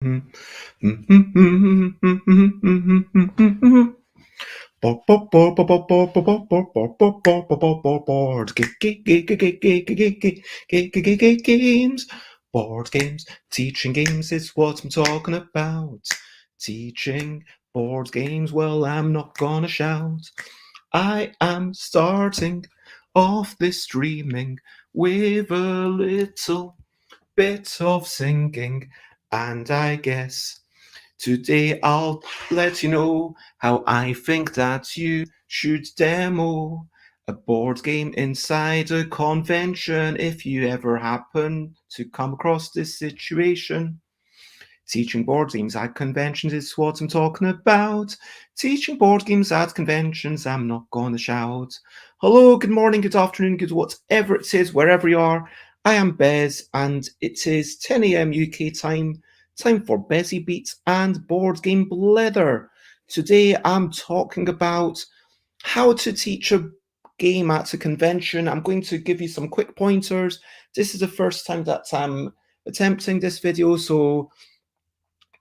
Games. Board games. Teaching games is what I'm talking about. Teaching board games, well, I'm not gonna shout. I am starting off this streaming with a little bit of singing, and I guess today I'll let you know how I think that you should demo a board game inside a convention if you ever happen to come across this situation. Teaching board games at conventions is what I'm talking about. Teaching board games at conventions, I'm not gonna shout. Hello, good morning, good afternoon, good whatever it is, wherever you are. I am Bez, and it is 10 a.m. UK time. Time for Bezzy Beats and Board Game Blether. Today I'm talking about how to teach a game at a convention. I'm going to give you some quick pointers. This is the first time that I'm attempting this video, so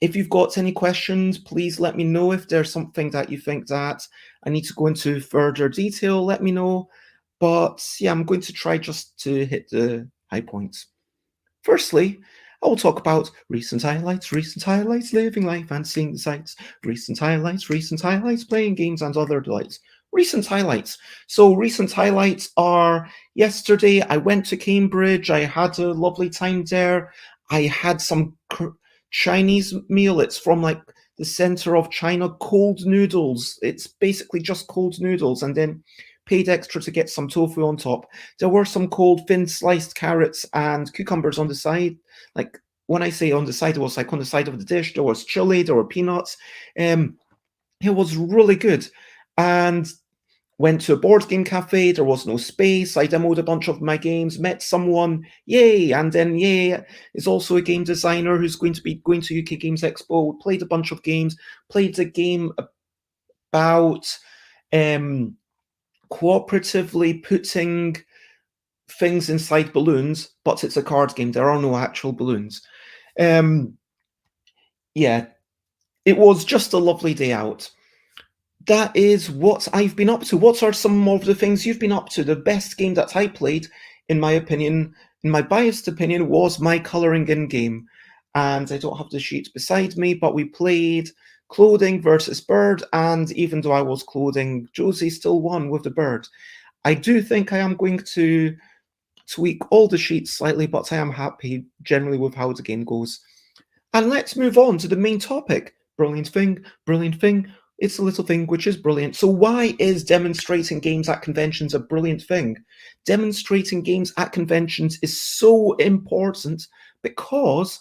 if you've got any questions, please let me know. If there's something that you think that I need to go into further detail, let me know. But yeah, I'm going to try just to hit the high points. Firstly, I will talk about recent highlights, living life and seeing the sights, recent highlights, playing games and other delights. Recent highlights. So recent highlights are yesterday I went to Cambridge. I had a lovely time there. I had some Chinese meal. It's from like the center of China, cold noodles. It's basically just cold noodles, and then paid extra to get some tofu on top. There were some cold thin sliced carrots and cucumbers on the side. Like when I say on the side, it was like on the side of the dish. There was chili, there were peanuts. It was really good. And went to a board game cafe. There was no space. I demoed a bunch of my games, met someone, yay, and then yay is also a game designer who's going to be going to UK Games Expo. We played a bunch of games, played a game about cooperatively putting things inside balloons, but it's a card game. There are no actual balloons. Yeah, it was just a lovely day out. That is what I've been up to. What are some of the things you've been up to? The best game that I played, in my opinion, in my biased opinion, was my colouring in game. And I don't have the sheet beside me, but we played clothing versus bird, and even though I was clothing, Josie still won with the bird. I do think I am going to tweak all the sheets slightly, but I am happy generally with how the game goes. And let's move on to the main topic. Brilliant thing, brilliant thing. It's a little thing which is brilliant. So why is demonstrating games at conventions a brilliant thing? Demonstrating games at conventions is so important because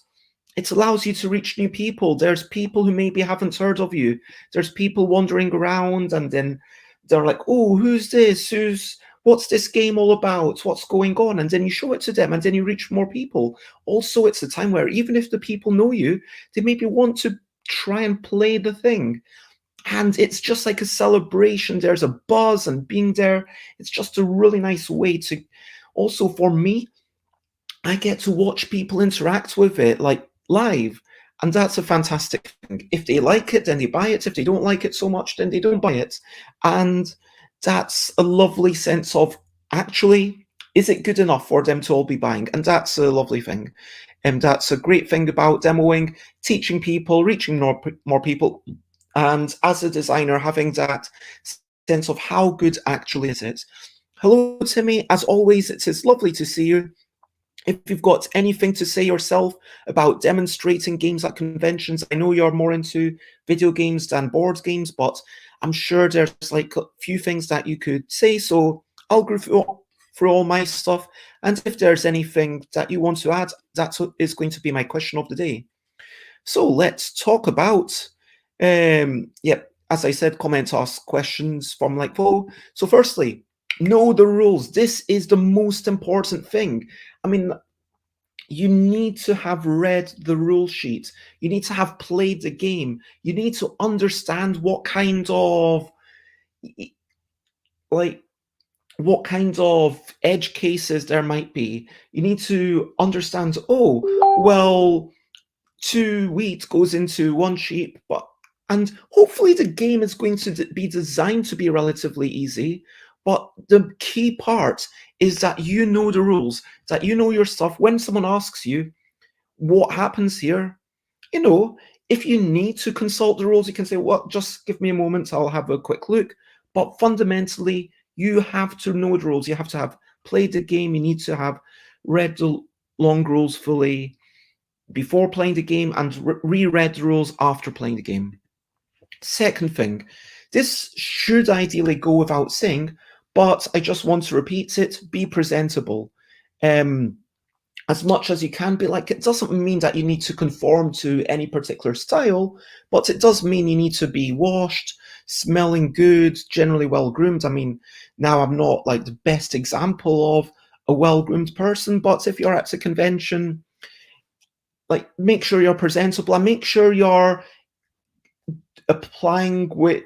it allows you to reach new people. There's people who maybe haven't heard of you. There's people wandering around and then they're like, oh, who's this? What's this game all about? What's going on? And then you show it to them and then you reach more people. Also, it's a time where even if the people know you, they maybe want to try and play the thing. And it's just like a celebration. There's a buzz, and being there, it's just a really nice way to. Also, for me, I get to watch people interact with it like live. And that's a fantastic thing. If they like it, then they buy it. If they don't like it so much, then they don't buy it. And that's a lovely sense of actually, is it good enough for them to all be buying? And that's a lovely thing. And that's a great thing about demoing, teaching people, reaching more people. And as a designer, having that sense of how good actually is it. Hello, Timmy. As always, it is lovely to see you. If you've got anything to say yourself about demonstrating games at conventions, I know you're more into video games than board games, but I'm sure there's like a few things that you could say. So I'll go through all my stuff. And if there's anything that you want to add, that is going to be my question of the day. So let's talk about, as I said, comment, ask questions from like, oh, so firstly, know the rules. This is the most important thing. I mean, you need to have read the rule sheet. You need to have played the game. You need to understand what kind of edge cases there might be. You need to understand, oh, well, two wheat goes into one sheep, and hopefully the game is going to be designed to be relatively easy. But the key part is that you know the rules, that you know your stuff. When someone asks you what happens here, you know, if you need to consult the rules, you can say, well, just give me a moment, I'll have a quick look. But fundamentally, you have to know the rules. You have to have played the game. You need to have read the long rules fully before playing the game and reread the rules after playing the game. Second thing, this should ideally go without saying, but I just want to repeat it, be presentable. As much as you can be. Like, it doesn't mean that you need to conform to any particular style, but it does mean you need to be washed, smelling good, generally well groomed. I mean, now I'm not like the best example of a well groomed person, but if you're at a convention, like, make sure you're presentable and make sure you're applying with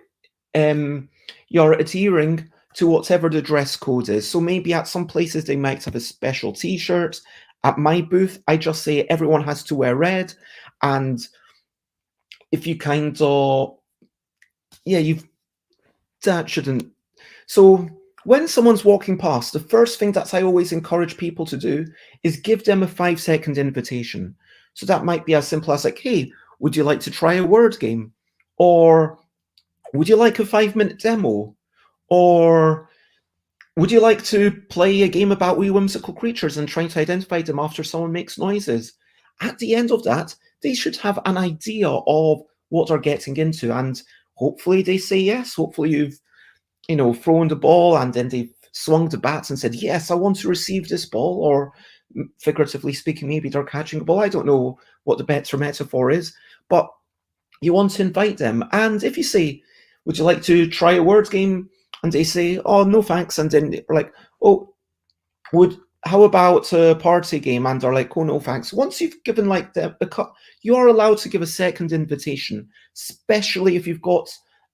you're adhering to whatever the dress code is. So maybe at some places they might have a special t-shirt. At my booth, I just say everyone has to wear red, and if you kind of, yeah, you've that shouldn't. So when someone's walking past, the first thing that I always encourage people to do is give them a 5-second invitation. So that might be as simple as like, hey, would you like to try a word game? Or would you like a 5-minute demo? Or would you like to play a game about wee whimsical creatures and trying to identify them after someone makes noises? At the end of that, they should have an idea of what they're getting into, and hopefully they say yes. Hopefully you've, thrown the ball and then they've swung the bats and said, yes, I want to receive this ball, or figuratively speaking, maybe they're catching a ball. I don't know what the better metaphor is, but you want to invite them. And if you say, would you like to try a word game? And they say, oh, no, thanks. And then they're like, oh, how about a party game? And they're like, oh, no, thanks. Once you've given like you are allowed to give a second invitation, especially if you've got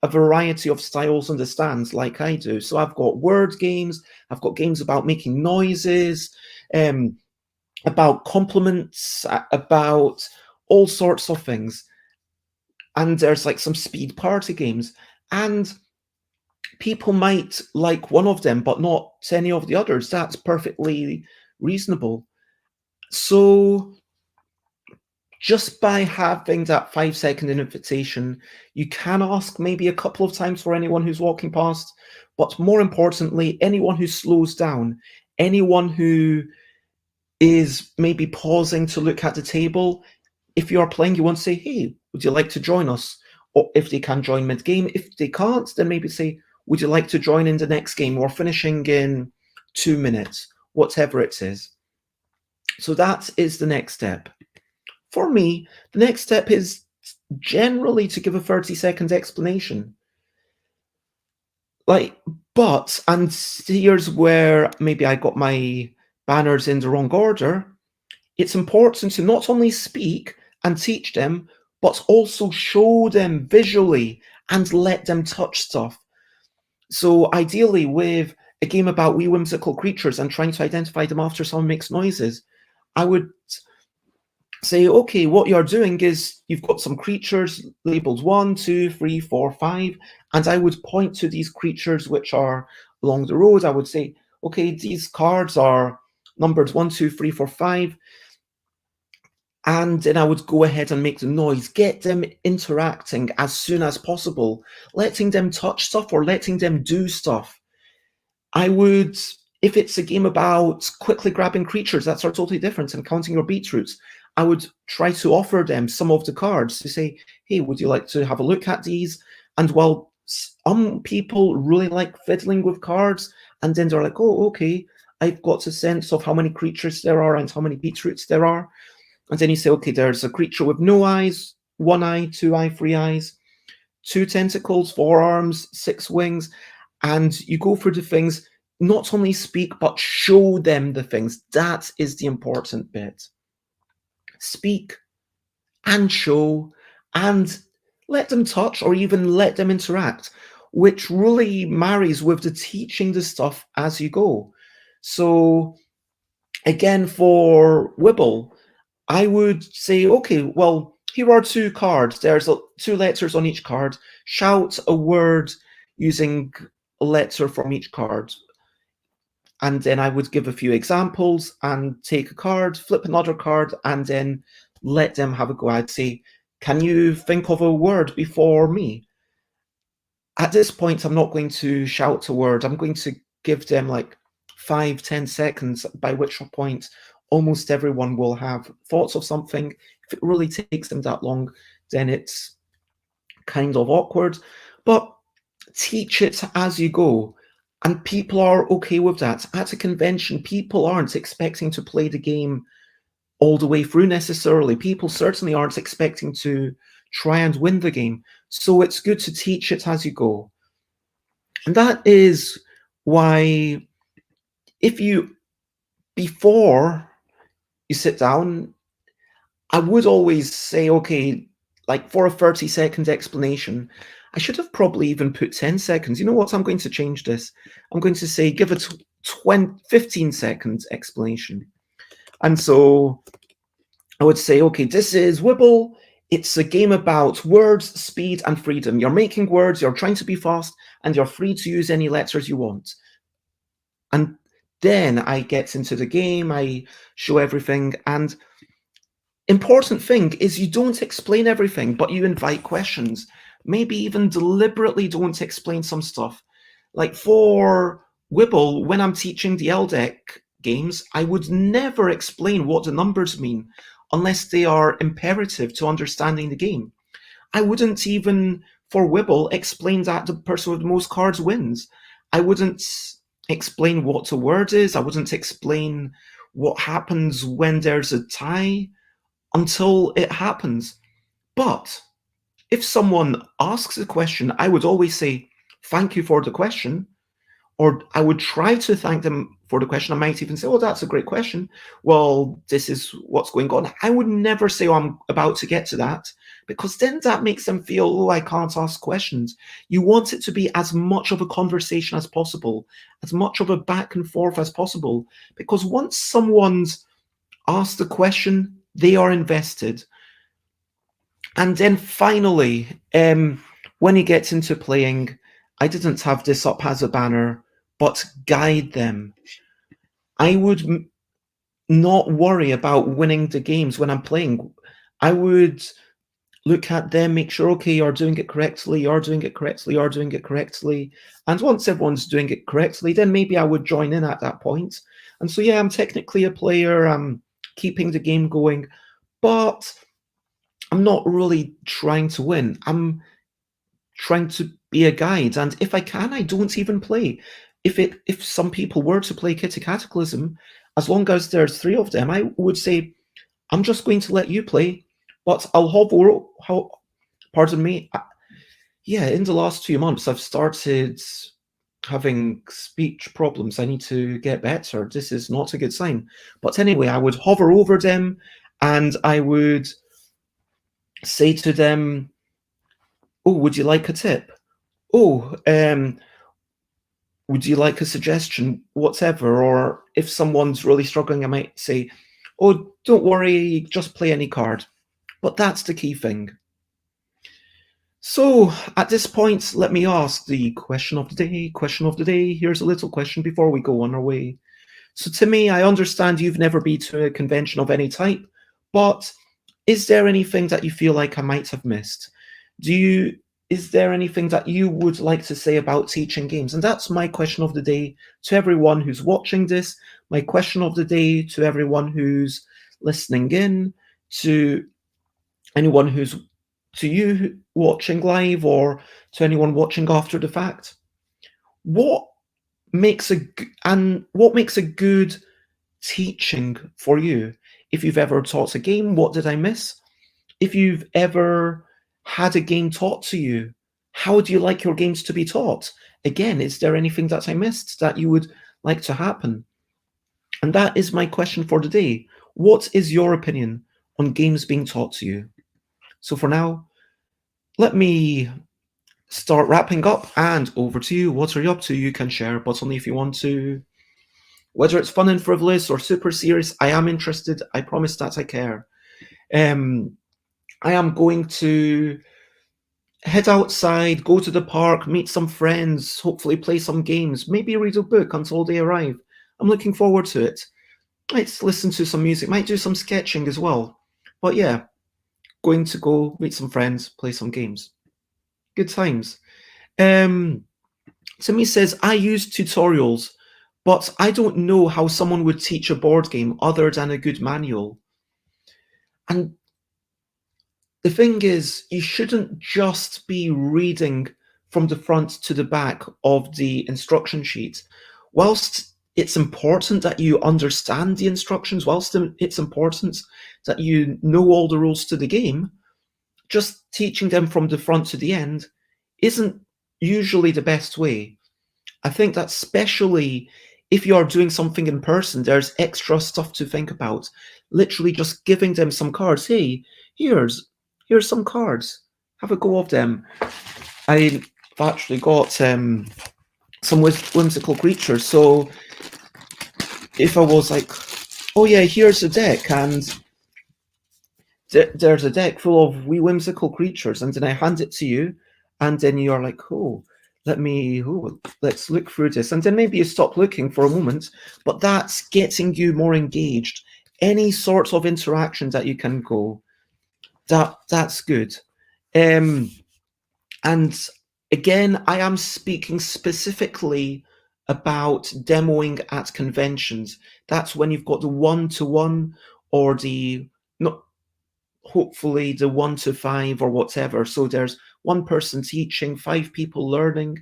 a variety of styles on the stands like I do. So I've got word games, I've got games about making noises, about compliments, about all sorts of things. And there's like some speed party games. And people might like one of them, but not any of the others. That's perfectly reasonable. So just by having that 5-second invitation, you can ask maybe a couple of times for anyone who's walking past, but more importantly, anyone who slows down, anyone who is maybe pausing to look at the table. If you are playing, you want to say, hey, would you like to join us? Or if they can join mid-game. If they can't, then maybe say, would you like to join in the next game? We're finishing in 2 minutes, whatever it is. So that is the next step. For me, the next step is generally to give a 30-second explanation. And here's where maybe I got my banners in the wrong order. It's important to not only speak and teach them, but also show them visually and let them touch stuff. So ideally, with a game about wee whimsical creatures and trying to identify them after someone makes noises, I would say, okay, what you're doing is you've got some creatures labeled 1, 2, 3, 4, 5, and I would point to these creatures which are along the road. I would say, okay, these cards are numbered 1, 2, 3, 4, 5. And then I would go ahead and make the noise, get them interacting as soon as possible, letting them touch stuff or letting them do stuff. I would, if it's a game about quickly grabbing creatures, that's totally different, and counting your beetroots, I would try to offer them some of the cards to say, hey, would you like to have a look at these? And while some people really like fiddling with cards, and then they're like, oh, okay, I've got a sense of how many creatures there are and how many beetroots there are. And then you say, okay, there's a creature with no eyes, 1 eye, 2 eye, 3 eyes, 2 tentacles, 4 arms, 6 wings. And you go through the things, not only speak, but show them the things. That is the important bit. Speak and show and let them touch or even let them interact, which really marries with the teaching the stuff as you go. So again, for Wibble, I would say, okay, well, here are two cards. There's two letters on each card. Shout a word using a letter from each card. And then I would give a few examples and take a card, flip another card, and then let them have a go. I'd say, can you think of a word before me? At this point, I'm not going to shout a word. I'm going to give them like 5-10 seconds, by which point almost everyone will have thoughts of something. If it really takes them that long, then it's kind of awkward. But teach it as you go. And people are okay with that. At a convention, people aren't expecting to play the game all the way through necessarily. People certainly aren't expecting to try and win the game. So it's good to teach it as you go. And that is why, if you, before you sit down, I would always say, okay, like for a 30-second explanation, I should have probably even put 10 seconds. You know what? I'm going to change this. I'm going to say, give a 15-second explanation. And so I would say, okay, this is Wibble. It's a game about words, speed, and freedom. You're making words, you're trying to be fast, and you're free to use any letters you want. And then I get into the game, I show everything, and important thing is you don't explain everything, but you invite questions. Maybe even deliberately don't explain some stuff. Like for Wibble, when I'm teaching the LDEC games, I would never explain what the numbers mean unless they are imperative to understanding the game. I wouldn't even, for Wibble, explain that the person with the most cards wins. I wouldn't explain what a word is. I wouldn't explain what happens when there's a tie until it happens. But if someone asks a question, I would always say, thank you for the question. Or I would try to thank them for the question. I might even say, oh, that's a great question. Well, this is what's going on. I would never say, oh, I'm about to get to that, because then that makes them feel, oh, I can't ask questions. You want it to be as much of a conversation as possible, as much of a back and forth as possible, because once someone's asked the question, they are invested. And then finally, when he gets into playing, I didn't have this up as a banner, but guide them. I would not worry about winning the games when I'm playing. I would look at them, make sure, okay, you're doing it correctly, you're doing it correctly, you're doing it correctly. And once everyone's doing it correctly, then maybe I would join in at that point. And so, yeah, I'm technically a player, I'm keeping the game going, but I'm not really trying to win. I'm trying to be a guide, and if I can, I don't even play. If some people were to play Kitty Cataclysm, as long as there's 3 of them, I would say, I'm just going to let you play, but I'll hover. Pardon me. Yeah, in the last 2 months, I've started having speech problems. I need to get better. This is not a good sign. But anyway, I would hover over them, and I would say to them, oh, would you like a tip? Oh, would you like a suggestion? Whatever. Or if someone's really struggling, I might say, oh, don't worry, just play any card. But that's the key thing. So at this point, let me ask the question of the day. Question of the day. Here's a little question before we go on our way. So Timmy, I understand you've never been to a convention of any type, but is there anything that you feel like I might have missed? Is there anything that you would like to say about teaching games? And that's my question of the day to everyone who's watching this, my question of the day to everyone who's listening in, to anyone who's, to you watching live, or to anyone watching after the fact. What makes a good teaching for you? If you've ever taught a game, what did I miss? If you've ever had a game taught to you, how do you like your games to be taught? Again, is there anything that I missed that you would like to happen? And that is my question for the day. What is your opinion on games being taught to you? So for now, let me start wrapping up, and over to you. What are you up to? You can share, but only if you want to. Whether it's fun and frivolous or super serious, I am interested. I promise that I care. Um, I am going to head outside, go to the park, meet some friends, hopefully play some games, maybe read a book until they arrive. I'm looking forward to it. Might listen to some music, might do some sketching as well. But yeah, going to go meet some friends, play some games. Good times. Um, Timmy says, I use tutorials, but I don't know how someone would teach a board game other than a good manual. And the thing is, you shouldn't just be reading from the front to the back of the instruction sheet. Whilst it's important that you understand the instructions, whilst it's important that you know all the rules to the game, just teaching them from the front to the end isn't usually the best way. I think that especially if you are doing something in person, there's extra stuff to think about. Literally just giving them some cards. Hey, here's some cards. Have a go of them. I've actually got some whimsical creatures. So if I was like, oh yeah, here's a deck, and there's a deck full of wee whimsical creatures, and then I hand it to you, and then you're like, let's look through this, and then maybe you stop looking for a moment, but that's getting you more engaged. Any sort of interaction that you can go, that's good. Um, and again, I am speaking specifically about demoing at conventions. That's when you've got the one-to-one or the not hopefully the 1 to 5 or whatever. So there's one person teaching, 5 people learning,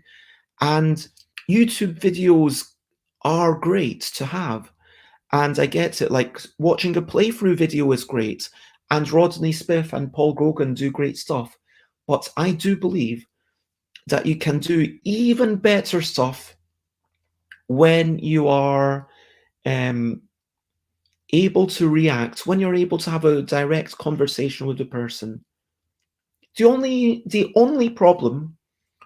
and YouTube videos are great to have. And I get it, like watching a playthrough video is great, and Rodney Smith and Paul Grogan do great stuff. But I do believe that you can do even better stuff when you are um, able to react, when you're able to have a direct conversation with the person. The only problem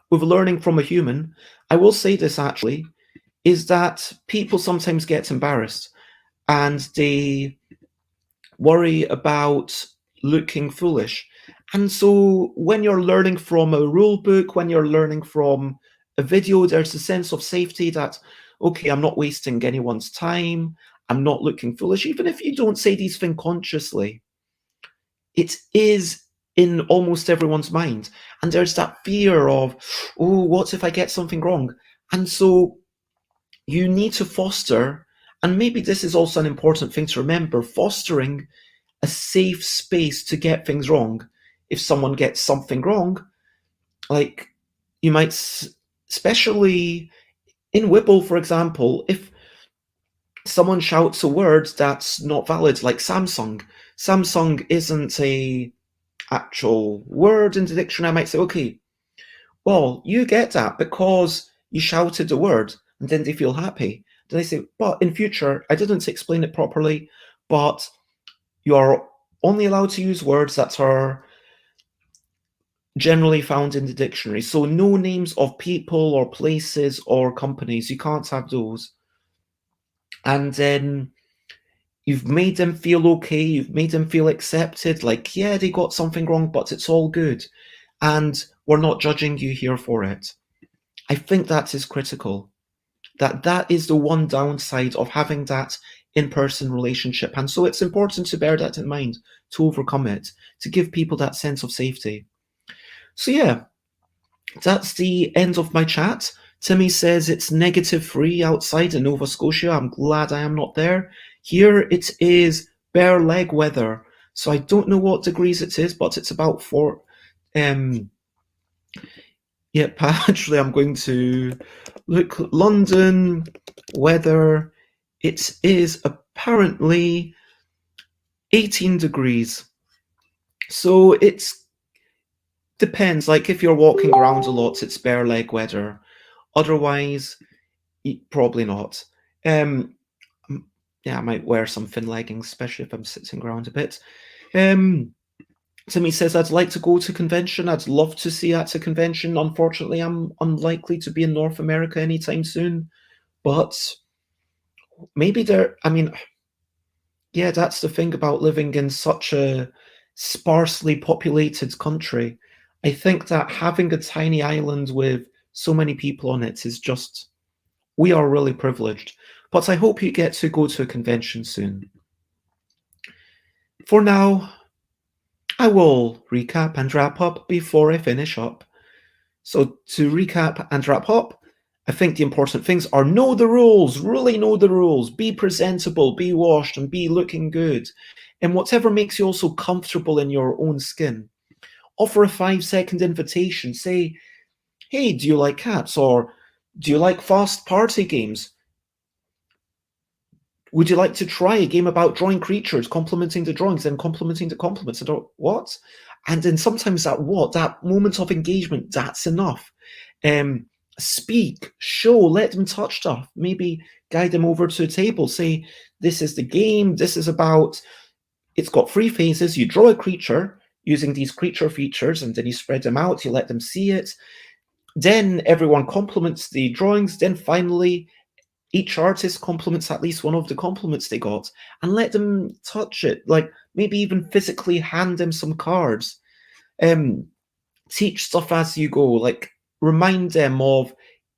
with learning from a human, I will say this actually, is that people sometimes get embarrassed and they worry about looking foolish. And so when you're learning from a rule book, when you're learning from a video, there's a sense of safety that, okay, I'm not wasting anyone's time. I'm not looking foolish. Even if you don't say these things consciously, it is in almost everyone's mind. And there's that fear of, oh, what if I get something wrong? And so you need to foster, and maybe this is also an important thing to remember, fostering a safe space to get things wrong. If someone gets something wrong, like you might, especially in Wibble, for example, if someone shouts a word that's not valid, like Samsung isn't a actual word in the dictionary, I might say, okay, well, you get that because you shouted the word, and then they feel happy. Then I say, but in future, I didn't explain it properly, but you are only allowed to use words that are generally found in the dictionary. So no names of people or places or companies, you can't have those. And then you've made them feel okay, you've made them feel accepted, like, yeah, they got something wrong, but it's all good. And we're not judging you here for it. I think that is critical. That is the one downside of having that in-person relationship. And so it's important to bear that in mind, to overcome it, to give people that sense of safety. So yeah, that's the end of my chat. Timmy says it's -3 outside in Nova Scotia. I'm glad I am not there. Here it is bare leg weather. So I don't know what degrees it is, but it's about 4. Yep, actually I'm going to look. London weather. It is apparently 18 degrees. So it depends. Like if you're walking around a lot, it's bare leg weather. Otherwise, probably not. Yeah, I might wear some thin leggings, especially if I'm sitting around a bit. Timmy says, I'd like to go to convention. I'd love to see at a convention. Unfortunately, I'm unlikely to be in North America anytime soon. But maybe I mean, yeah, that's the thing about living in such a sparsely populated country. I think that having a tiny island with so many people on it is just, we are really privileged. But I hope you get to go to a convention soon. For now, I will recap and wrap up before I finish up. So, to recap and wrap up, I think the important things are know the rules, really know the rules, be presentable, be washed, and be looking good. And whatever makes you also comfortable in your own skin. Offer a 5-second invitation. Say, hey, do you like cats? Or do you like fast party games? Would you like to try a game about drawing creatures, complimenting the drawings, then complimenting the compliments? And what? And then sometimes that moment of engagement, that's enough. Speak, show, let them touch stuff. Maybe guide them over to a table. Say, this is the game. This is about. It's got 3 phases. You draw a creature using these creature features, and then you spread them out. You let them see it. Then everyone compliments the drawings. Then finally, each artist compliments at least one of the compliments they got, and let them touch it. Like maybe even physically hand them some cards. Teach stuff as you go. Like remind them of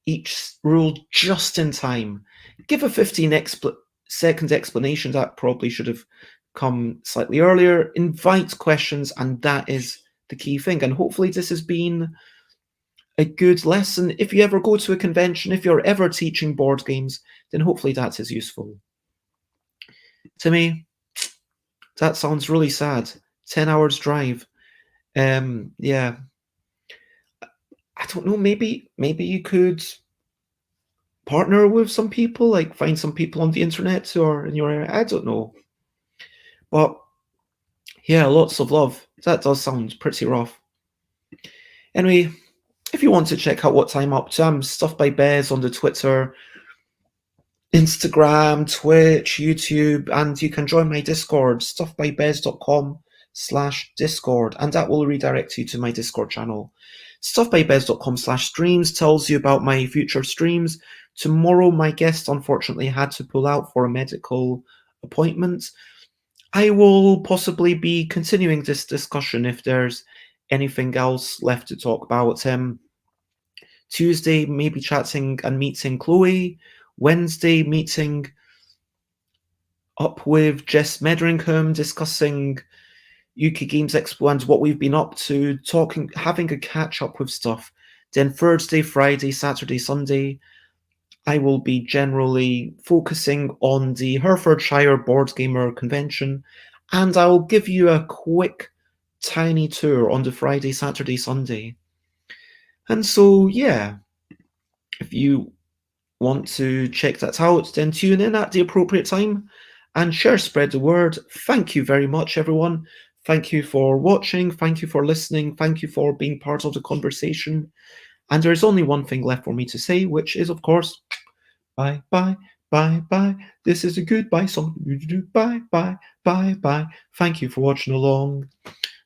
each rule just in time. Give a 15-second explanation that probably should have come slightly earlier. Invite questions, and that is the key thing. And hopefully this has been a good lesson. If you ever go to a convention, if you're ever teaching board games, then hopefully that is useful. To me, that sounds really sad. 10 hours drive. Yeah. I don't know, maybe you could partner with some people, like find some people on the internet or in your area. I don't know. But yeah, lots of love. That does sound pretty rough. Anyway, if you want to check out what I'm up to, I'm Stuff by Bez on the Twitter, Instagram, Twitch, YouTube, and you can join my Discord, stuffbybez.com/Discord, and that will redirect you to my Discord channel. Stuffbybez.com/streams tells you about my future streams. Tomorrow, my guest unfortunately had to pull out for a medical appointment. I will possibly be continuing this discussion if there's anything else left to talk about. Tuesday, maybe chatting and meeting Chloe. Wednesday, meeting up with Jess Medringham, discussing UK Games Expo and what we've been up to, having a catch up with stuff. Then Thursday, Friday, Saturday, Sunday, I will be generally focusing on the Herefordshire Board Gamer Convention, and I'll give you a quick, tiny tour on the Friday, Saturday, Sunday. And so, yeah, if you want to check that out, then tune in at the appropriate time and spread the word. Thank you very much, everyone. Thank you for watching. Thank you for listening. Thank you for being part of the conversation. And there is only one thing left for me to say, which is, of course, bye, bye, bye, bye. This is a goodbye song. Bye, bye, bye, bye. Thank you for watching along.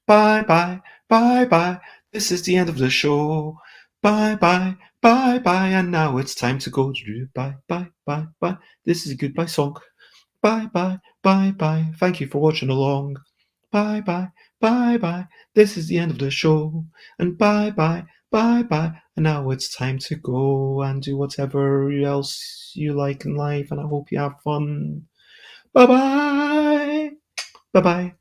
Bye, bye, bye, bye. This is the end of the show. Bye, bye, bye, bye. And now it's time to go. Bye, bye, bye, bye. This is a goodbye song. Bye, bye, bye, bye. Thank you for watching along. Bye, bye, bye, bye. This is the end of the show. And bye, bye, bye, bye. And now it's time to go and do whatever else you like in life. And I hope you have fun. Bye, bye. Bye, bye.